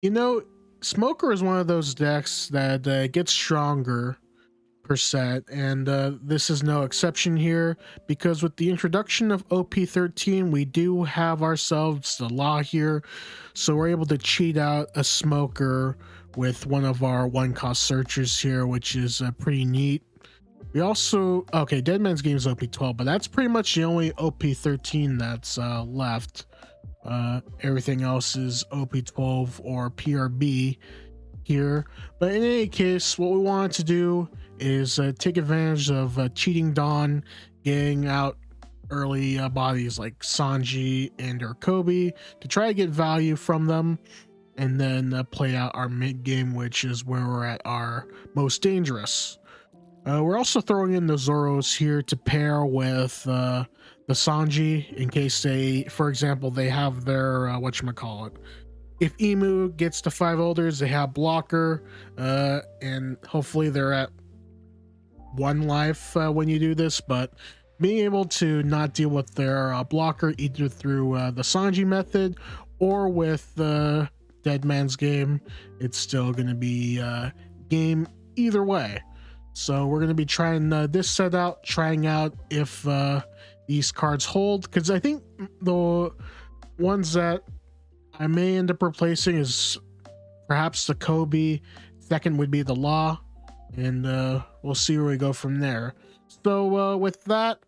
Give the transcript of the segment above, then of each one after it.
You know, Smoker is one of those decks that gets stronger per set, and this is no exception here, because with the introduction of OP13, we do have ourselves the law here, so we're able to cheat out a Smoker with one of our one-cost searchers here, which is pretty neat. We also, okay, Deadman's Game is OP12, but that's pretty much the only OP13 that's left. Everything else is OP12 or PRB here. But in any case, what we wanted to do is take advantage of cheating Dawn, getting out early bodies like Sanji and or Kobe to try to get value from them, and then play out our mid game, which is where we're at our most dangerous. We're also throwing in the Zoros here to pair with the Sanji in case they, for example, they have their whatchamacallit. If Emu gets to 5 elders, they have blocker, and hopefully they're at 1 life when you do this, but being able to not deal with their blocker either through the Sanji method or with the Dead Man's Game, it's still going to be game either way. So we're going to be trying this set out, trying out if these cards hold, because I think the ones that I may end up replacing is perhaps the Kobe, second would be the Law, and we'll see where we go from there. So with that,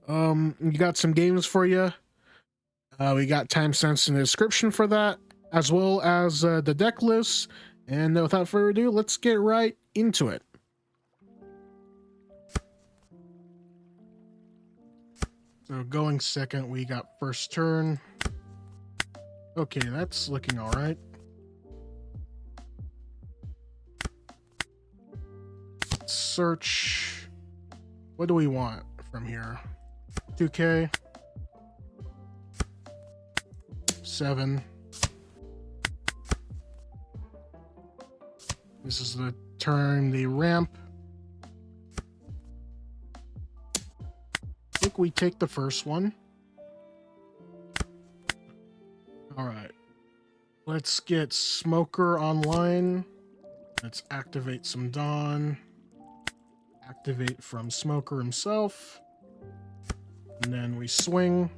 we got some games for you. We got timestamps in the description for that, as well as the deck lists. And without further ado, let's get right into it. So going second, we got first turn. Okay, that's looking all right. Let's search. What do we want from here? 2K. 7. This is the turn, the ramp. I think we take the first one. All right, let's get Smoker online. Let's activate some Dawn. Activate from Smoker himself. And then we swing.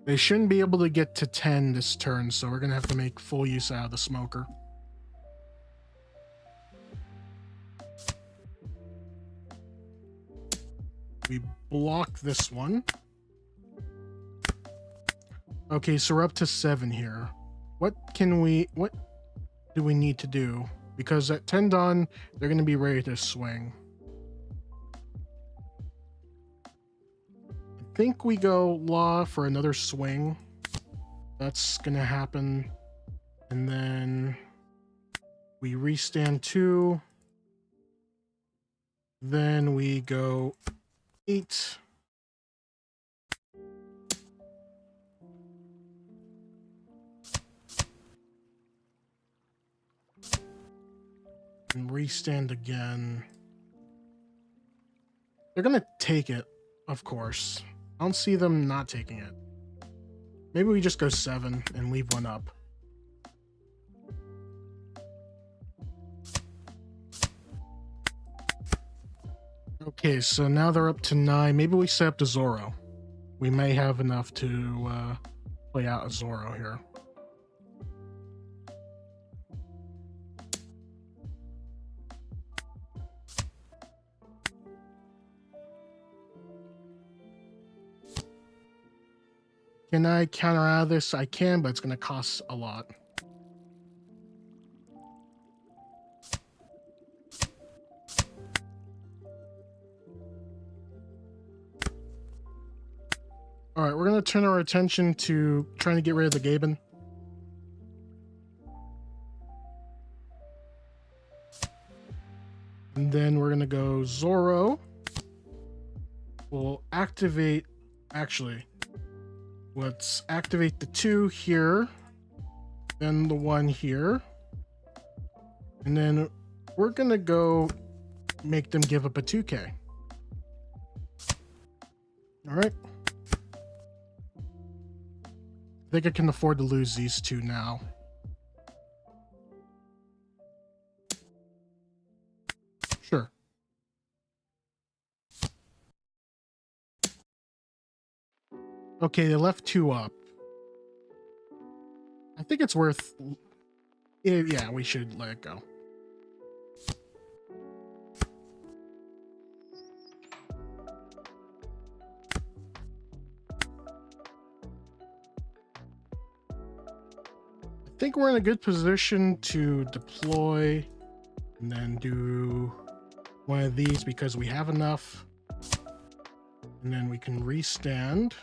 They shouldn't be able to get to 10 this turn, so we're gonna have to make full use out of the Smoker. We block this one. Okay, so we're up to 7 here. What do we need to do? Because at 10 Dawn, they're going to be ready to swing. I think we go Law for another swing. That's going to happen. And then we restand 2. Then we go 8. And restand again. They're gonna take it, of course. I don't see them not taking it. Maybe we just go 7 and leave 1 up. Okay, so now they're up to 9. Maybe we set up the Zoro. We may have enough to play out a Zoro here. Can I counter out of this? I can, but it's going to cost a lot. All right, we're going to turn our attention to trying to get rid of the Gaben. And then we're going to go Zoro. We'll activate, actually, let's activate the 2 here, then the 1 here, and then we're going to go make them give up a 2K. All right. I think I can afford to lose these two now. Sure. Okay, they left two up. I think it's worth... Yeah, we should let it go. I think we're in a good position to deploy and then do one of these because we have enough. And then we can restand.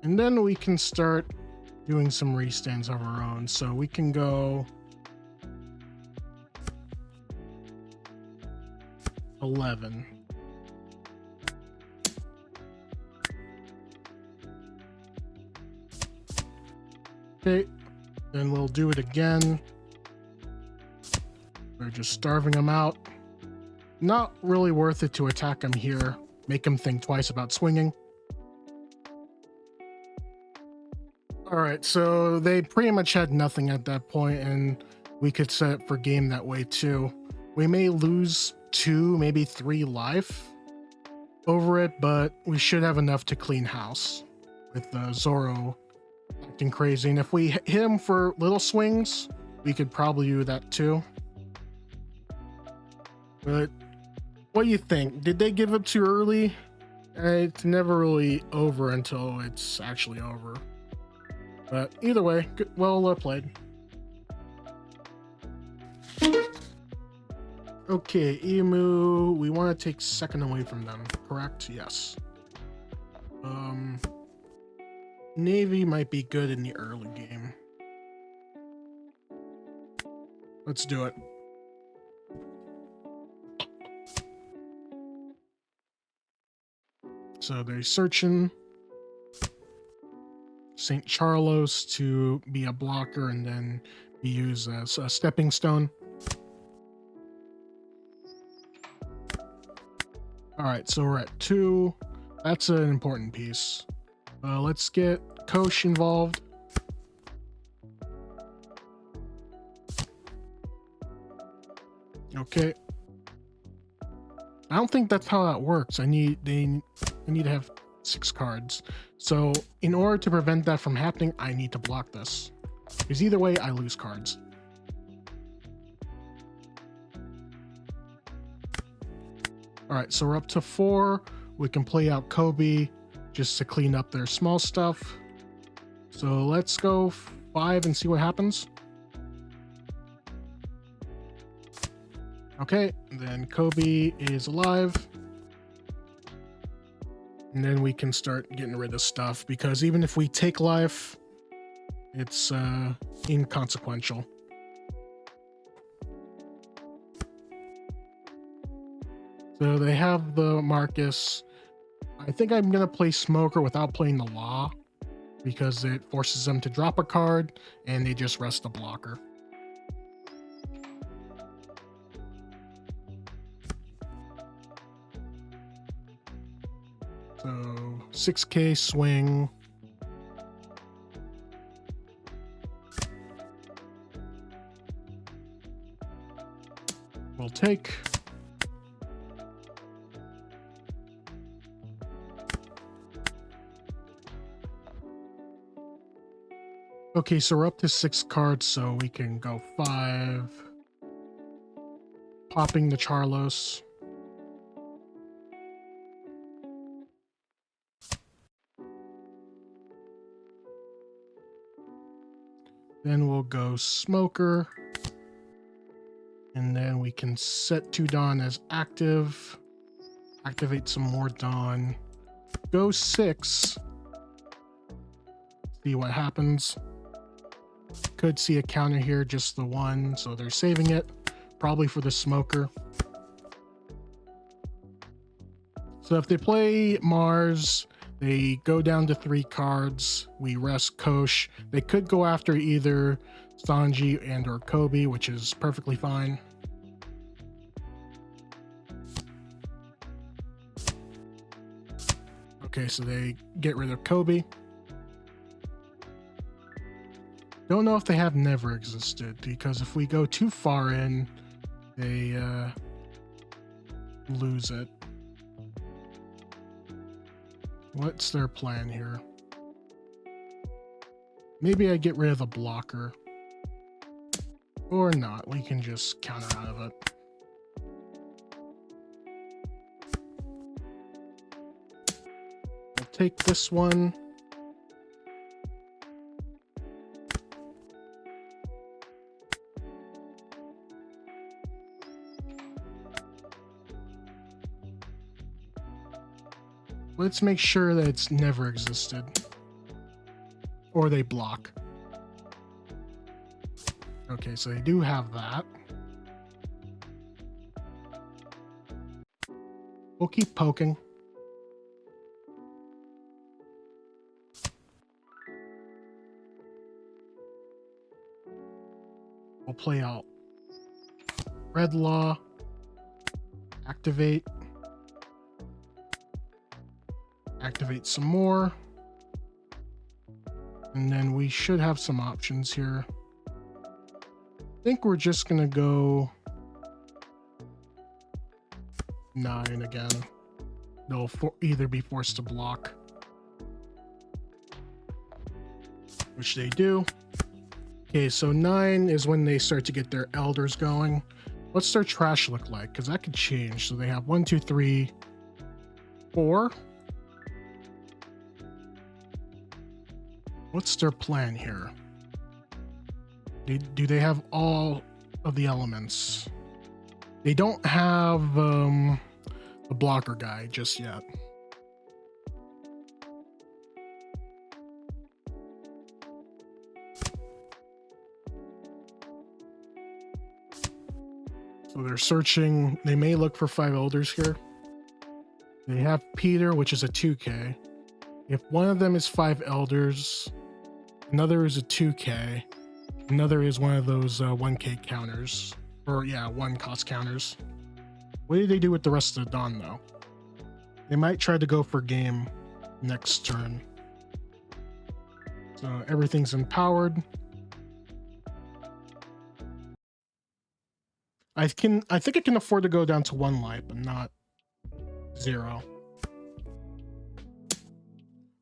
And then we can start doing some restands of our own. So we can go 11. Okay, then we'll do it again. We're just starving them out. Not really worth it to attack them here. Make them think twice about swinging. Alright, so they pretty much had nothing at that point, and we could set it for game that way too. We may lose 2, maybe 3 life over it, but we should have enough to clean house with Zoro acting crazy. And if we hit him for little swings, we could probably do that too. But what do you think? Did they give up too early? It's never really over until it's actually over. But either way, well played. Okay, Emu, we want to take second away from them, correct? Yes. Navy might be good in the early game. Let's do it. So they're searching St. Charlos to be a blocker and then be used as a stepping stone. Alright, so we're at 2. That's an important piece. Let's get Kosh involved. Okay. I don't think that's how that works. I need to have 6 cards. So in order to prevent that from happening, I need to block this. Because either way, I lose cards. Alright, so we're up to 4. We can play out Kobe just to clean up their small stuff. So let's go 5 and see what happens. Okay, then Kobe is alive. And then we can start getting rid of stuff, because even if we take life, it's inconsequential. So they have the Marcus. I think I'm going to play Smoker without playing the Law, because it forces them to drop a card and they just rest the blocker. So 6K swing. We'll take. Okay, so we're up to 6 cards, so we can go 5. Popping the Charlos. Then we'll go Smoker. And then we can set 2 Dawn as active. Activate some more Dawn. Go 6. See what happens. Could see a counter here, just the 1, so they're saving it. Probably for the Smoker. So if they play Mars, they go down to 3 cards. We rest Kosh. They could go after either Sanji and or Kobe, which is perfectly fine. Okay, so they get rid of Kobe. Don't know if they have never existed, because if we go too far in, they lose it. What's their plan here? Maybe I get rid of the blocker. Or not. We can just counter out of it. I'll take this one. Let's make sure that it's never existed. Or they block. Okay, so they do have that. We'll keep poking. We'll play out Red Law. Activate. Activate some more. And then we should have some options here. I think we're just gonna go 9 again. They'll either be forced to block, which they do. Okay, so 9 is when they start to get their elders going. What's their trash look like? Because that could change. So they have 1, 2, 3, 4. What's their plan here? Do they have all of the elements? They don't have the blocker guy just yet. So they're searching. They may look for 5 elders here. They have Peter, which is a 2K. If one of them is 5 elders, another is a 2K, another is one of those 1K counters. Or yeah, 1 cost counters. What do they do with the rest of the Dawn though? They might try to go for game next turn. So everything's empowered. I think I can afford to go down to 1 life, but not 0.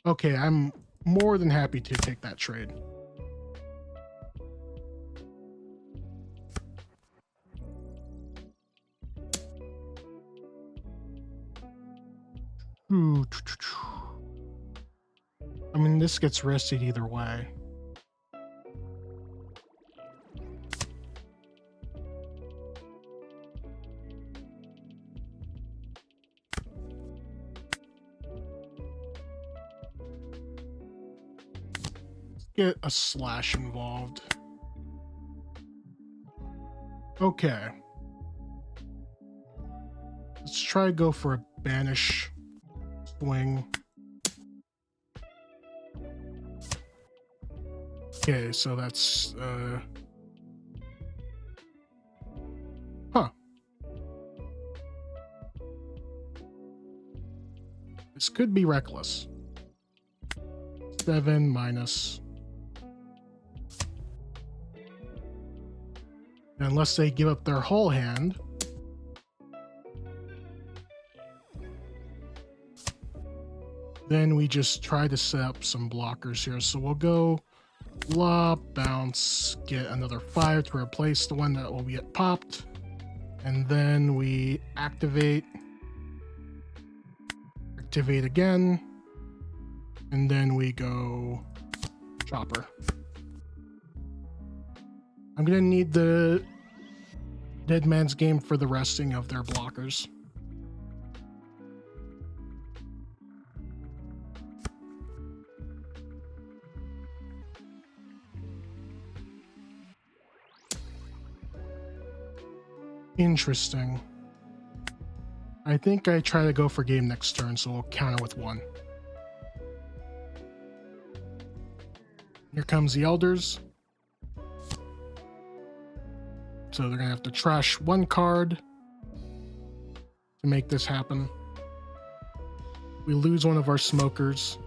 Okay, I'm more than happy to take that trade. I mean, this gets rested either way. Get a slash involved. Okay. Let's try to go for a banish swing. Okay, so that's this could be reckless. 7 minus. Unless they give up their whole hand. Then we just try to set up some blockers here. So we'll go lob, bounce, get another 5 to replace the one that will get popped. And then we activate. Activate again. And then we go chopper. I'm gonna need the Dead Man's Game for the resting of their blockers. Interesting. I think I try to go for game next turn, so we'll counter with 1. Here comes the Elders. So they're gonna have to trash 1 card to make this happen. We lose one of our smokers.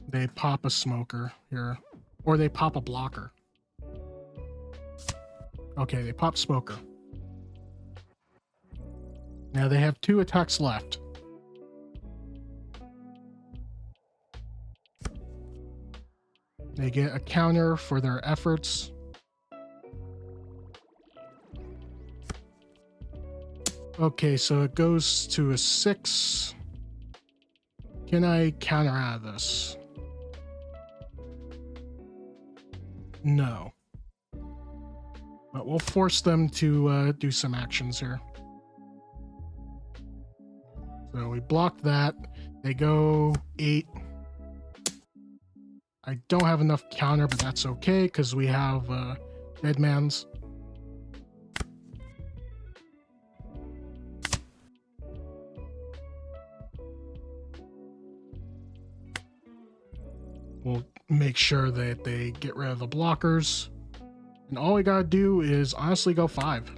They pop a smoker here. Or they pop a blocker. Okay, they pop smoker. Now they have 2 attacks left. They get a counter for their efforts. Okay, so it goes to a 6. Can I counter out of this? No. But we'll force them to do some actions here. So we block that. They go 8. I don't have enough counter, but that's okay because we have Dead Man's. We'll make sure that they get rid of the blockers. And all we gotta do is honestly go 5.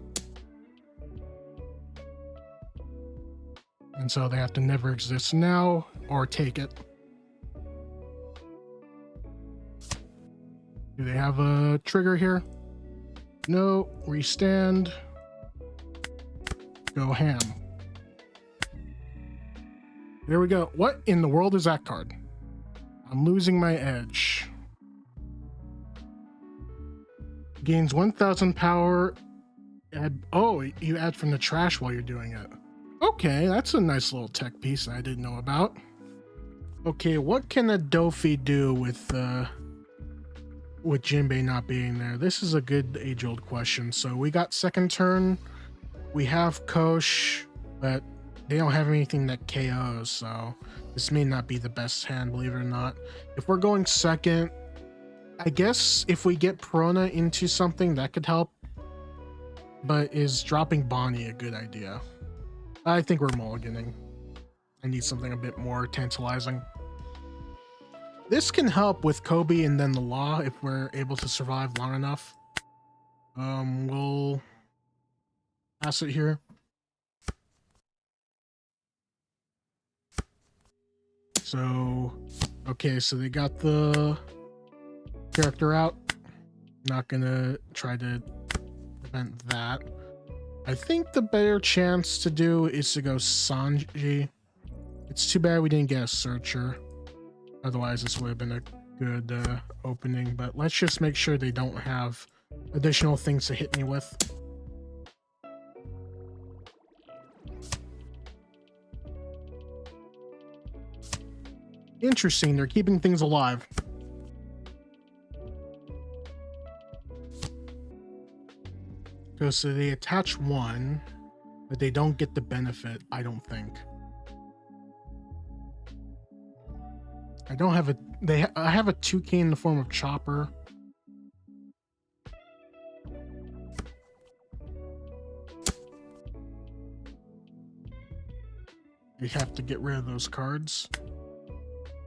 And so they have to never exist now or take it. Do they have a trigger here? No. Restand. Go ham. There we go. What in the world is that card? I'm losing my edge. Gains 1000 power. Oh, you add from the trash while you're doing it. Okay, that's a nice little tech piece I didn't know about. Okay, what can a Doffy do with Jinbei not being there? This is a good age-old question. So we got second turn. We have Kosh, but they don't have anything that KOs, so this may not be the best hand, believe it or not. If we're going second, I guess if we get Perona into something, that could help. But is dropping Bonnie a good idea? I think we're mulliganing. I need something a bit more tantalizing. This can help with Kobe and then the Law if we're able to survive long enough. We'll pass it here. So, okay, so they got the character out. Not gonna try to prevent that. I think the better chance to do is to go Sanji. It's too bad we didn't get a searcher. Otherwise, this would have been a good opening. But let's just make sure they don't have additional things to hit me with. Interesting, they're keeping things alive. So they attach 1, but they don't get the benefit, I don't think. I don't have a... I have a 2K in the form of Chopper. We have to get rid of those cards.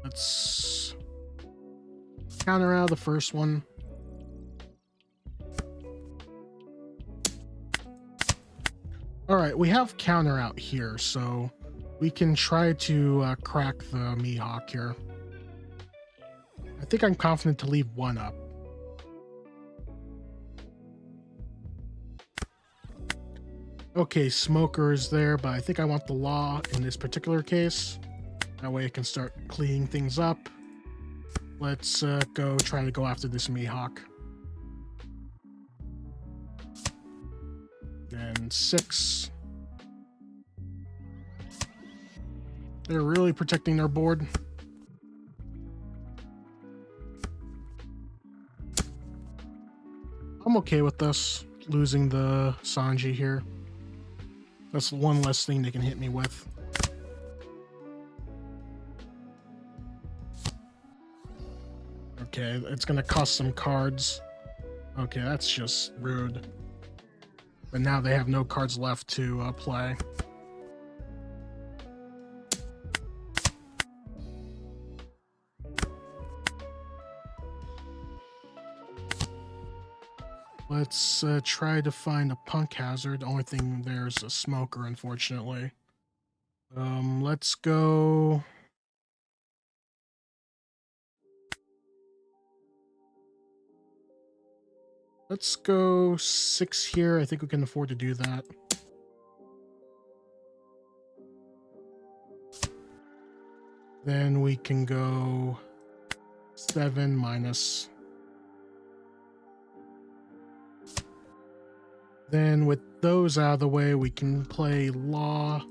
Let's counter out the first one. Alright, we have counter out here, so we can try to crack the Mihawk here. I think I'm confident to leave 1 up. Okay, Smoker is there, but I think I want the Law in this particular case. That way I can start cleaning things up. Let's go try to go after this Mihawk. And 6. They're really protecting their board. I'm okay with this, losing the Sanji here. That's one less thing they can hit me with. Okay, it's gonna cost some cards. Okay, that's just rude. But now they have no cards left to play. let's try to find a punk hazard. The only thing there's a smoker, unfortunately. Let's go. Let's go 6 here. I think we can afford to do that. Then we can go 7 minus. Then with those out of the way, we can play Law.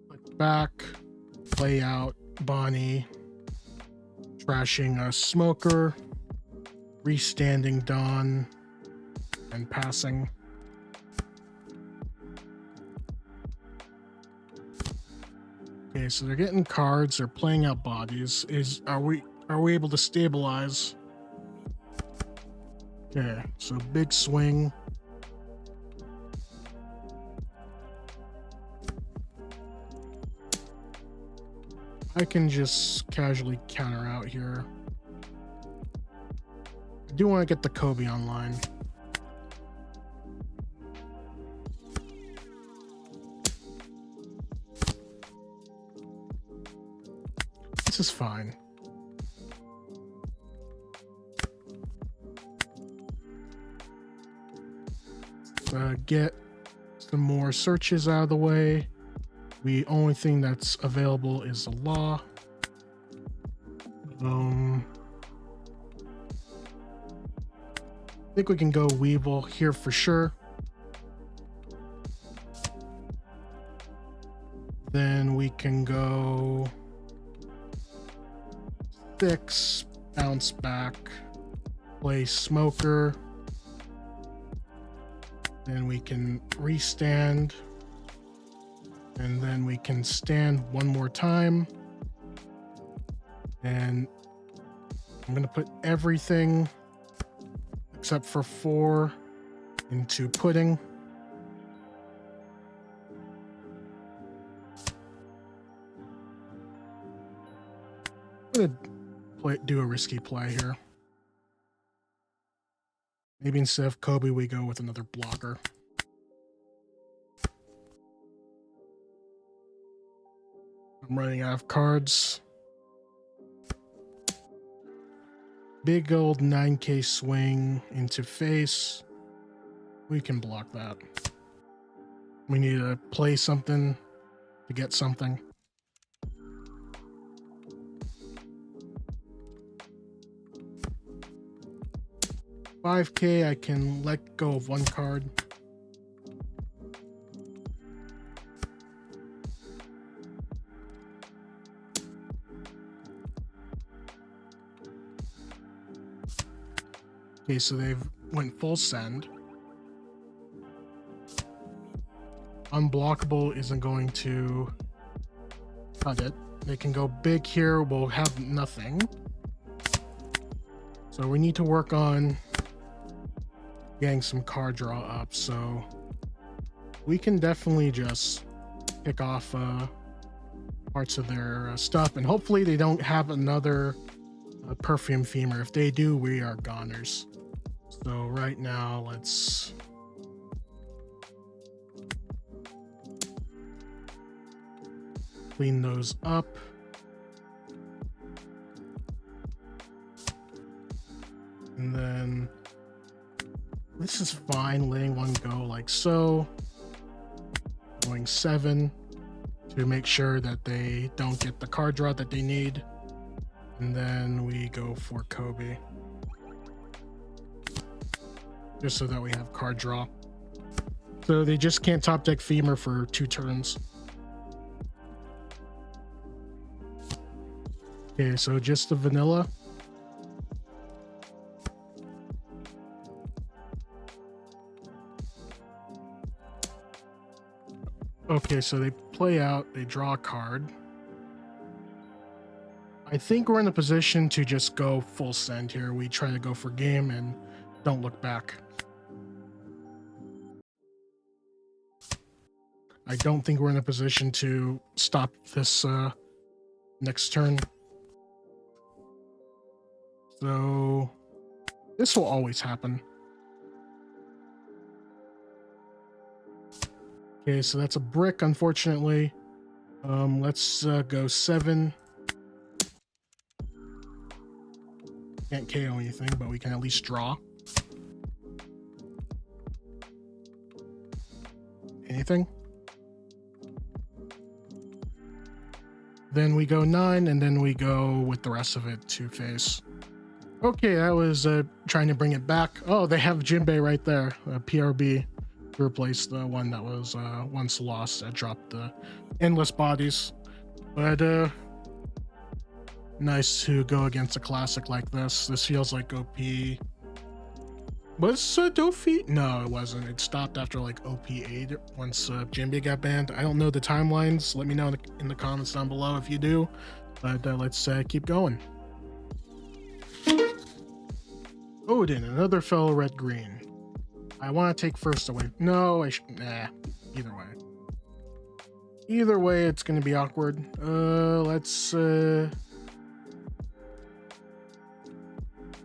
Click back. Play out Bonnie. Trashing a Smoker. Restanding Dawn. And passing. Okay, so they're getting cards, they're playing out bodies. Are we able to stabilize? Okay, so big swing. I can just casually counter out here. I do want to get the Kobe online. This is fine. Get some more searches out of the way. The only thing that's available is the Law. I think we can go Weevil here for sure. Then we can go 6, bounce back, play Smoker. Then we can restand. And then we can stand one more time. And I'm going to put everything except for 4 into Pudding. I'm going to do a risky play here. Maybe instead of Kobe, we go with another blocker. I'm running out of cards. Big old 9K swing into face. We can block that. We need to play something to get something. $5K, I can let go of 1 card. Okay, so they've went full send. Unblockable isn't going to cut it. They can go big here, we'll have nothing. So we need to work on getting some card draw up, so we can definitely just pick off parts of their stuff, and hopefully they don't have another perfume femur. If they do, we are goners. So right now, let's clean those up. And then this is fine, letting 1 go like so. Going 7 to make sure that they don't get the card draw that they need. And then we go for Kobe. Just so that we have card draw. So they just can't top deck femur for 2 turns. Okay, so just the vanilla. Okay, so they play out, they draw a card. I think we're in a position to just go full send here. We try to go for game and don't look back. I don't think we're in a position to stop this next turn. So This will always happen. Okay, so that's a brick, unfortunately. Let's go 7. Can't KO anything, but we can at least draw. Anything? Then we go 9, and then we go with the rest of it to face. Okay, that was trying to bring it back. Oh, they have Jinbei right there. PRB to replace the one that was once lost that dropped the endless bodies. But nice to go against a classic like this. This feels like OP. Was Doffy? No, it wasn't. It stopped after like OP8 once Jinbei got banned. I don't know the timelines. Let me know in the comments down below if you do. But let's keep going. Oden, another fellow red-green. I want to take first away. No, nah, either way. Either way, it's going to be awkward. Let's...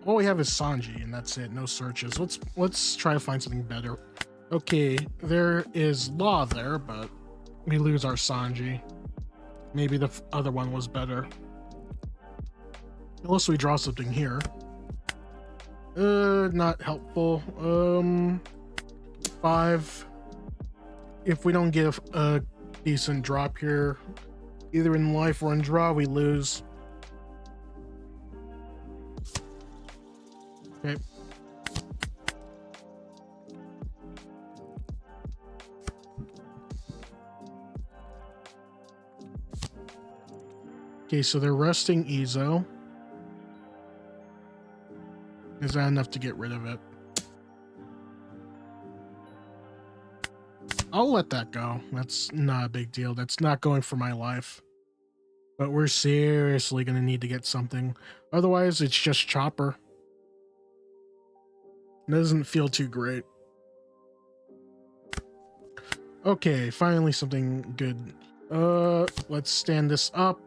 All we have is Sanji, and that's it. No searches. Let's try to find something better. Okay, there is Law there, but we lose our Sanji. Maybe the other one was better. Unless we draw something here. Not helpful. 5. If we don't get a decent drop here, either in life or in draw, we lose. Okay. Okay, so they're resting Izo. Is that enough to get rid of it? I'll let that go. That's not a big deal. That's not going for my life. But we're seriously going to need to get something. Otherwise, it's just Chopper. It doesn't feel too great. Okay, finally something good. Let's stand this up.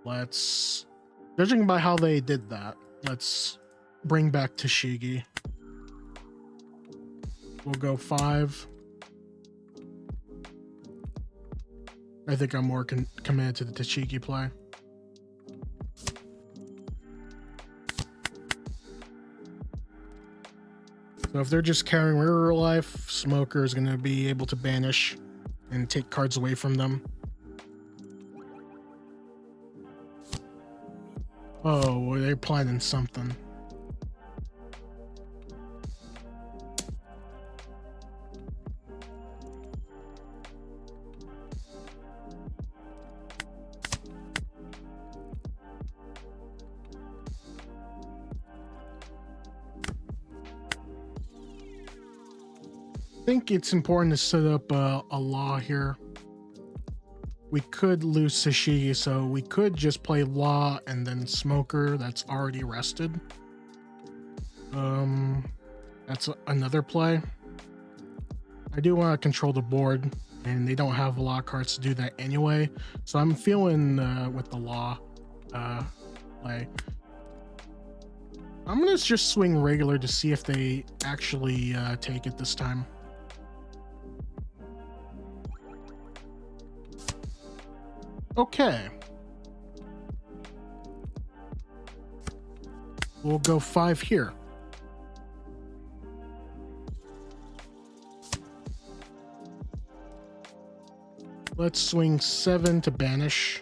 Let's... Judging by how they did that, let's bring back Tashigi. We'll go 5. I think I'm more committed to the Tashigi play. So if they're just carrying River Life, Smoker is going to be able to banish and take cards away from them. Oh, well, they're planning something. I think it's important to set up a Law here. We could lose Tashigi, so we could just play Law and then Smoker that's already rested. That's another play. I do want to control the board, and they don't have a lot of cards to do that anyway. So I'm feeling with the Law play. I'm gonna just swing regular to see if they actually take it this time. Okay. We'll go 5 here. Let's swing 7 to banish.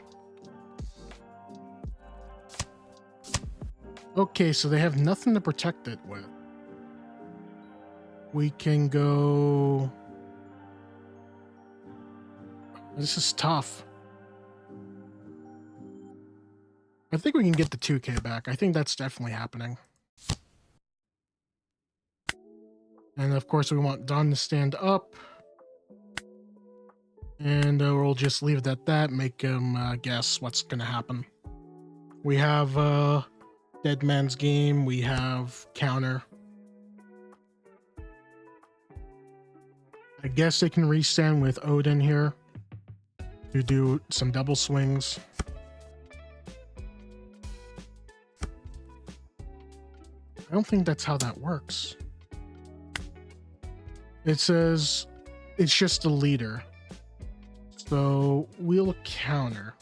Okay, so they have nothing to protect it with. We can go... This is tough. I think we can get the 2K back. I think that's definitely happening. And of course we want Don to stand up. And we'll just leave it at that, make him guess what's going to happen. We have Dead Man's Game, we have Counter. I guess they can restand with Oden here to do some double swings. I don't think that's how that works. It says it's just a leader. So we'll counter.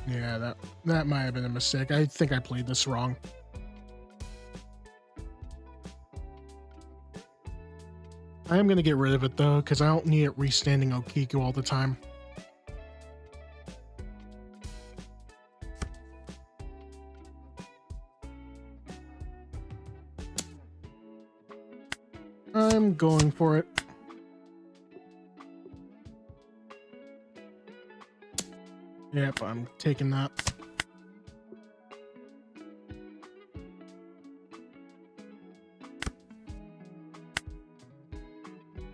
Yeah, that might have been a mistake. I think I played this wrong. I am going to get rid of it though, because I don't need it restanding Okiku all the time. I'm going for it. Yep, I'm taking that.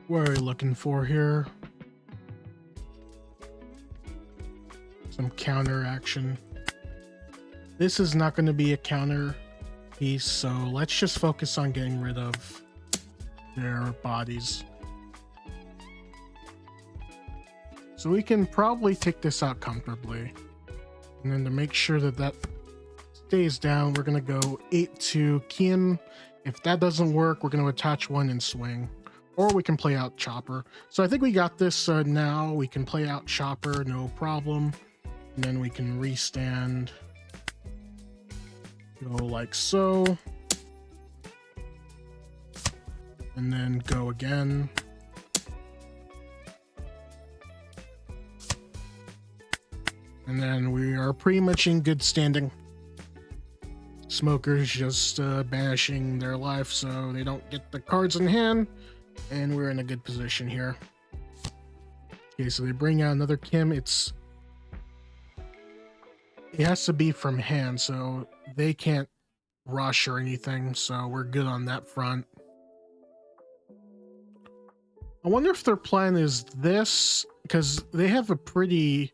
What are we looking for here? Some counter action. This is not going to be a counter piece, so let's just focus on getting rid of their bodies. So we can probably take this out comfortably. And then to make sure that that stays down, we're going to go 8-2 Kim. If that doesn't work, we're going to attach one and swing. Or we can play out Chopper. So I think we got this now. We can play out Chopper, no problem. And then we can restand. Go like so. And then go again. And then we are pretty much in good standing. Smoker's just banishing their life so they don't get the cards in hand. And we're in a good position here. Okay, so they bring out another Kim. It has to be from hand, so they can't rush or anything. So we're good on that front. I wonder if their plan is this, because they have a pretty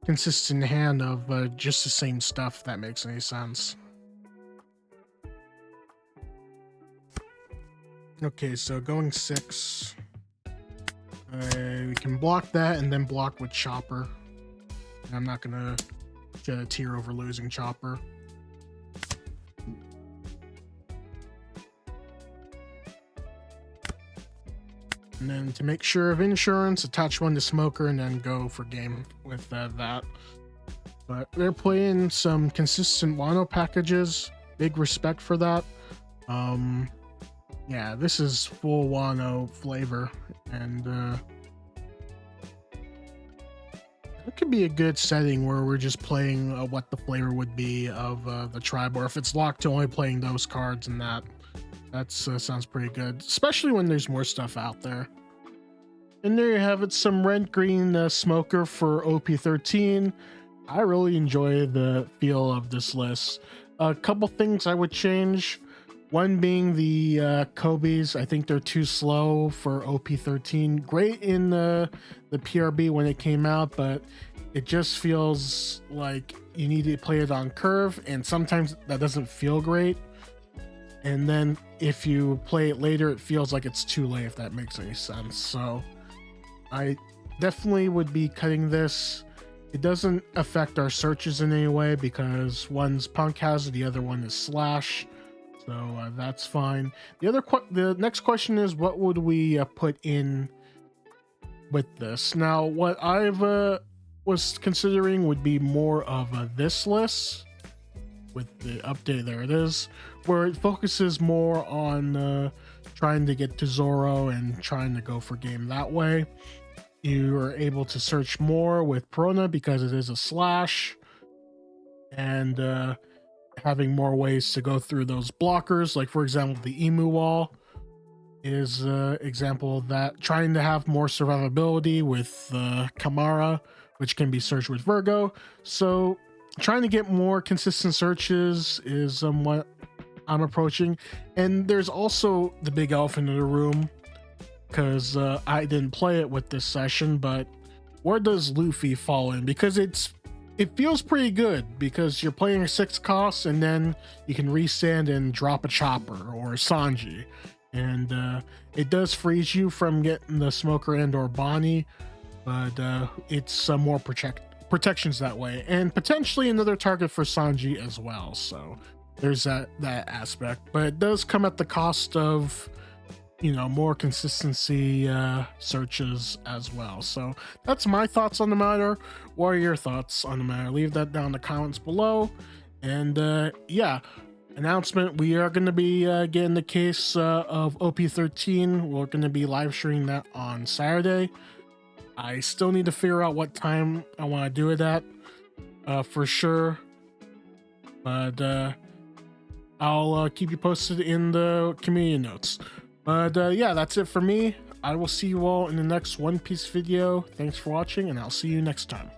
consistent hand of just the same stuff, if that makes any sense. Okay, so going 6. We can block that and then block with Chopper. I'm not gonna shed a tear over losing Chopper. And then to make sure of insurance, attach one to Smoker and then go for game with that. But they're playing some consistent Wano packages. Big respect for that. Yeah, this is full Wano flavor, and it could be a good setting where we're just playing what the flavor would be of the tribe, or if it's locked to only playing those cards and that. That sounds pretty good, especially when there's more stuff out there. And there you have it, some Rent Green Smoker for OP13. I really enjoy the feel of this list. A couple things I would change. One being the Kobe's. I think they're too slow for OP13. Great in the PRB when it came out, but it just feels like you need to play it on curve, and sometimes that doesn't feel great. And then if you play it later, it feels like it's too late, if that makes any sense. So I definitely would be cutting this. It doesn't affect our searches in any way because one's Punk Hazard, the other one is Slash. So that's fine. The next question is, what would we put in with this? Now, what I've was considering would be more of this list with the update. There it is, where it focuses more on trying to get to Zoro and trying to go for game that way. You are able to search more with Perona because it is a Slash, and having more ways to go through those blockers. Like, for example, the Emu Wall is an example of that. Trying to have more survivability with Kamara, which can be searched with Virgo. So trying to get more consistent searches is what I'm approaching. And there's also the big elephant in the room, because I didn't play it with this session, but where does Luffy fall in? Because it feels pretty good, because you're playing a 6 cost and then you can restand and drop a Chopper or a Sanji, and it does freeze you from getting the Smoker and or Bonnie, but it's more protections that way, and potentially another target for Sanji as well. So there's that aspect, but it does come at the cost of, you know, more consistency searches as well. So that's my thoughts on the matter. What are your thoughts on the matter? Leave that down in the comments below. And yeah, announcement, we are going to be getting the case of OP13. We're going to be live streaming that on Saturday. I still need to figure out what time I want to do it at for sure, but I'll keep you posted in the community notes. But yeah, that's it for me. I will see you all in the next One Piece video. Thanks for watching, and I'll see you next time.